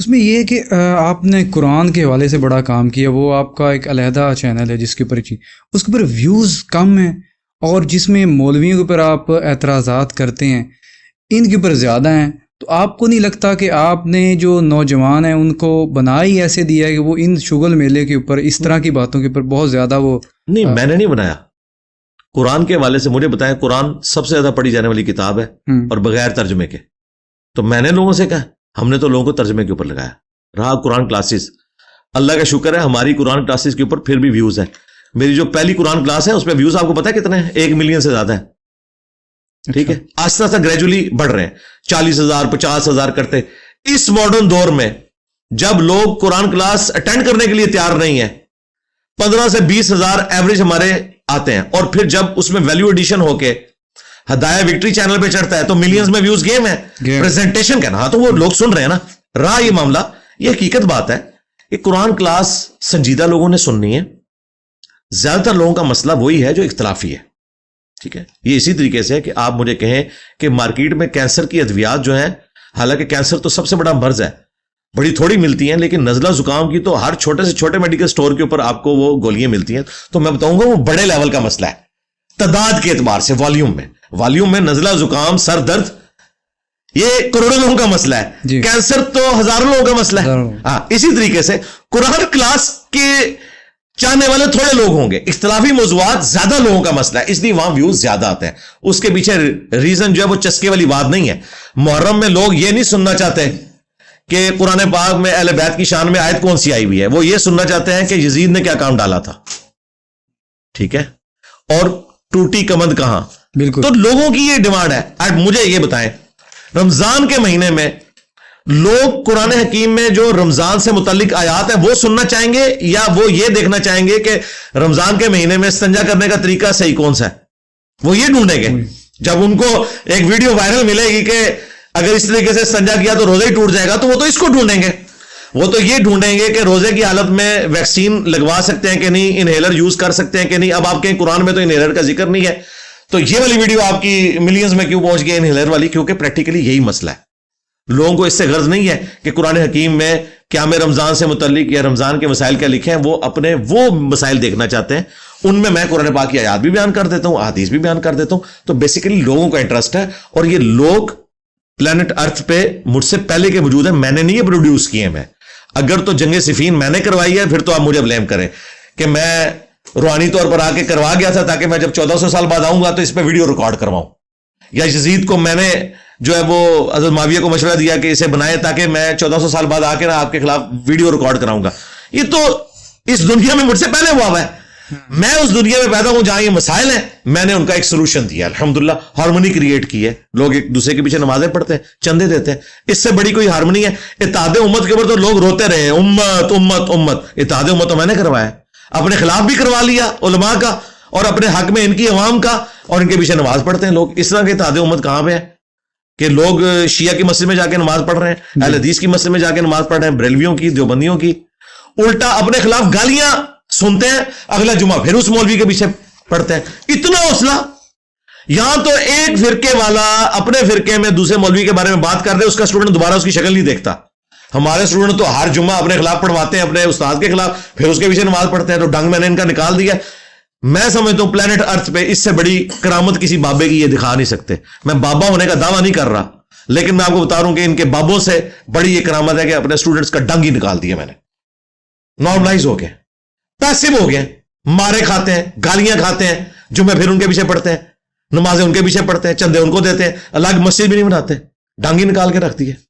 اس میں یہ ہے کہ آپ نے قرآن کے حوالے سے بڑا کام کیا، وہ آپ کا ایک علیحدہ چینل ہے جس کے اوپر اس کے اوپر ویوز کم ہیں، اور جس میں مولویوں کے اوپر آپ اعتراضات کرتے ہیں ان کے اوپر زیادہ ہیں. تو آپ کو نہیں لگتا کہ آپ نے جو نوجوان ہیں ان کو بنا ہی ایسے دیا ہے کہ وہ ان شغل میلے کے اوپر اس طرح کی باتوں کے اوپر بہت زیادہ وہ نہیں، میں نے نہیں بنایا. قرآن کے حوالے سے مجھے بتائیں، قرآن سب سے زیادہ پڑھی جانے والی کتاب ہے اور بغیر ترجمے کے. تو میں نے لوگوں سے کہا، ہم نے تو لوگوں کو ترجمے کے اوپر لگایا. رہا قرآن کلاسز، اللہ کا شکر ہے ہماری قرآن کلاسز کے اوپر پھر بھی ویوز ہیں. میری جو پہلی قرآن کلاس ہے اس پہ ویوز آپ کو پتا ہے کتنے ہیں؟ 1 ملین سے زیادہ ہے. ٹھیک ہے، آہستہ آہستہ گریجولی بڑھ رہے ہیں، 40,000 50,000 کرتے. اس ماڈرن دور میں جب لوگ قرآن کلاس اٹینڈ کرنے کے لیے تیار نہیں ہے، 15 سے 20,000 ایوریج ہمارے آتے ہیں. اور پھر جب اس میں ویلیو ایڈیشن ہو کے ہدایہ وکٹری چینل پہ چڑھتا ہے تو ملینز میں ویوز گیم ہے. پریزنٹیشن کا نا، تو وہ لوگ سن رہے ہیں نا. رہا یہ معاملہ، یہ حقیقت بات ہے کہ قرآن کلاس سنجیدہ لوگوں نے سننی ہے. زیادہ تر لوگوں کا مسئلہ وہی ہے جو اختلافی ہے. ٹھیک ہے، یہ اسی طریقے سے کہ آپ مجھے کہیں کہ مارکیٹ میں کینسر کی ادویات جو ہیں، حالانکہ کینسر تو سب سے بڑا مرض ہے، بڑی تھوڑی ملتی ہیں، لیکن نزلہ زکام کی تو ہر چھوٹے سے چھوٹے میڈیکل سٹور کے اوپر آپ کو وہ گولیاں ملتی ہیں. تو میں بتاؤں گا وہ بڑے لیول کا مسئلہ ہے تعداد کے اعتبار سے. والیوم میں نزلہ زکام، سر درد، یہ کروڑوں لوگوں کا مسئلہ ہے. کینسر تو ہزاروں لوگوں کا مسئلہ ہے. ہاں، اسی طریقے سے قرآن کلاس کے چاہنے والے تھوڑے لوگ ہوں گے، اختلافی موضوعات زیادہ لوگوں کا مسئلہ ہے، اس لیے وہاں ویوز زیادہ آتے ہیں. اس کے پیچھے ریزن جو ہے وہ چسکے والی بات نہیں ہے. محرم میں لوگ یہ نہیں سننا چاہتے کہ قرآن پاک میں اہل بیت کی شان میں آیت کون سی آئی ہوئی ہے، وہ یہ سننا چاہتے ہیں کہ یزید نے کیا کام ڈالا تھا. ٹھیک ہے، اور ٹوٹی کمند کہاں. بالکل. تو لوگوں کی یہ ڈیمانڈ ہے. اب مجھے یہ بتائیں، رمضان کے مہینے میں لوگ قرآن حکیم میں جو رمضان سے متعلق آیات ہیں وہ سننا چاہیں گے، یا وہ یہ دیکھنا چاہیں گے کہ رمضان کے مہینے میں استنجا کرنے کا طریقہ صحیح کون سا ہے؟ وہ یہ ڈھونڈیں گے. جب ان کو ایک ویڈیو وائرل ملے گی کہ اگر اس طریقے سے استنجا کیا تو روزہ ہی ٹوٹ جائے گا، تو وہ تو اس کو ڈھونڈیں گے. وہ تو یہ ڈھونڈیں گے کہ روزے کی حالت میں ویکسین لگوا سکتے ہیں کہ نہیں، انہیلر یوز کر سکتے ہیں کہ نہیں. اب آپ کہیں قرآن میں تو انہیلر کا ذکر نہیں ہے، تو یہ والی ویڈیو آپ کی ملینز میں کیوں پہنچ گئی انہیلر والی؟ کیونکہ پریکٹیکلی یہی مسئلہ ہے. لوگوں کو اس سے غرض نہیں ہے کہ قرآن حکیم میں قیام رمضان سے متعلق یا رمضان کے مسائل کیا لکھے ہیں، وہ اپنے وہ مسائل دیکھنا چاہتے ہیں. ان میں قرآن پاک کی آیات بھی بیان کر دیتا ہوں، احادیث بھی بیان کر دیتا ہوں. تو بیسیکلی لوگوں کا انٹرسٹ ہے، اور یہ لوگ پلانٹ ارتھ پہ مجھ سے پہلے کے موجود ہیں. میں نے نہیں یہ پروڈیوس کیے. میں اگر تو جنگ صفین میں نے کروائی ہے، پھر تو آپ مجھے بلیم کریں کہ میں روحانی طور پر آ کے کروا گیا تھا تاکہ میں جب 1400 سال بعد آؤں گا تو اس پہ ویڈیو ریکارڈ کرواؤں، یا یزید کو میں نے جو ہے وہ حضرت معاویہ کو مشورہ دیا کہ اسے بنائے تاکہ میں 1400 سال بعد آ کے نا آپ کے خلاف ویڈیو ریکارڈ کراؤں گا. یہ تو اس دنیا میں مجھ سے پہلے ہوا ہے. میں اس دنیا میں پیدا ہوں جہاں یہ مسائل ہیں، میں نے ان کا ایک سولوشن دیا. الحمدللہ ہارمونی کریٹ کی ہے. لوگ ایک دوسرے کے پیچھے نمازیں پڑھتے ہیں، چندے دیتے ہیں. اس سے بڑی کوئی ہارمونی ہے؟ اتحاد امت کے اوپر تو لوگ روتے رہے ہیں، امت امت امت. اتحاد امت تو میں نے کروایا، اپنے خلاف بھی کروا لیا علماء کا، اور اپنے حق میں ان کی عوام کا، اور ان کے پیچھے نماز پڑھتے ہیں لوگ. اس طرح کے اتحاد امت کہاں پہ ہے کہ لوگ شیعہ کی مسجد میں جا کے نماز پڑھ رہے ہیں، اہل حدیث کی مسجد میں جا کے نماز پڑھ رہے ہیں، بریلویوں کی، دیوبندیوں کی. الٹا اپنے خلاف گالیاں سنتے ہیں، اگلا جمعہ پھر اس مولوی کے پیچھے پڑھتے ہیں. اتنا حوصلہ! یہاں تو ایک فرقے والا اپنے فرقے میں دوسرے مولوی کے بارے میں بات کر رہے، اس کا اسٹوڈنٹ دوبارہ اس کی شکل نہیں دیکھتا. ہمارے اسٹوڈنٹ تو ہر جمعہ اپنے خلاف پڑھواتے ہیں، اپنے استاد کے خلاف، پھر اس کے پیچھے نماز پڑھتے ہیں. تو ڈنگ میں نے ان کا نکال دیا. میں سمجھتا ہوں پلانٹ ارتھ پہ اس سے بڑی کرامت کسی بابے کی یہ دکھا نہیں سکتے. میں بابا ہونے کا دعویٰ نہیں کر رہا، لیکن میں آپ کو بتا رہا ہوں کہ ان کے بابوں سے بڑی یہ کرامت ہے کہ اپنے اسٹوڈنٹس کا ڈنگ ہی نکال دیا میں نے. نارملائز ہو گئے، پیسو ہو گئے، مارے کھاتے ہیں، گالیاں کھاتے ہیں، جمعے پھر ان کے پیچھے پڑھتے ہیں، نمازیں ان کے پیچھے پڑھتے ہیں، چندے ان کو دیتے ہیں، الگ مسجد بھی نہیں بناتے، ڈنگ ہی نکال کے رکھ دیے.